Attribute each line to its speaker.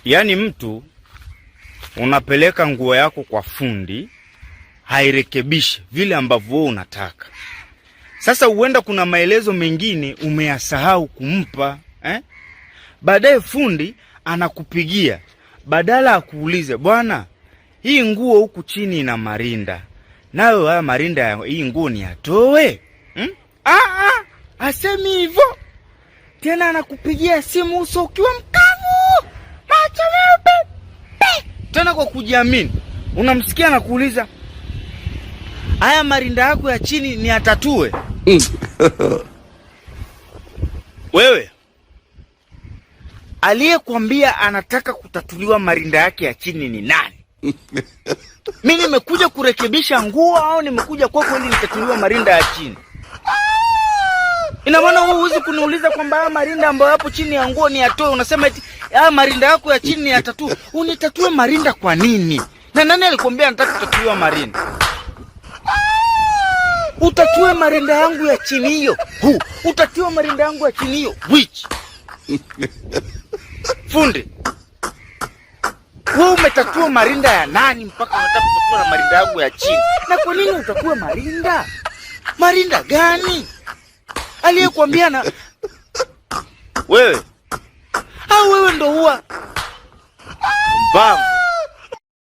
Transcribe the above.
Speaker 1: Yaani mtu unapeleka nguo yako kwa fundi, hairekebishe vile ambavyo wewe unataka. Sasa huenda kuna maelezo mengine umeyasahau kumpa, Baadaye fundi anakupigia, badala akuulize, bwana, hii nguo huku chini ina marinda, nayo haya marinda ya hii nguo ni atoe. Asemi hivyo. Tena anakupigia simu uso ukiwa mkavu, macho meupe, tena kwa kujiamini. Unamsikia anakuuliza, haya marinda yako ya chini ni atatue? Wewe aliyekwambia anataka kutatuliwa marinda yake ya chini ni nani? Mimi nimekuja kurekebisha nguo au nimekuja kwako ili nitatuliwa marinda ya chini? Ina maana wewe huwezi kuniuliza kwamba haya marinda ambayo hapo chini ya nguo ni atoe, unasema eti haya marinda yako ya chini ni atatue. Unitatue marinda kwa nini? Na nani alikwambia anataka kutatuliwa marinda? Utatue marinda yangu ya chini hiyo. Utatue marinda yangu ya chini hiyo. Which? Fundi, wewe umetatua marinda ya nani mpaka unataka kutatua na marinda yangu ya chini? Na kwa nini utatue marinda? Marinda gani? Aliyekwambia na wewe? Au wewe ndo huwa mbavu?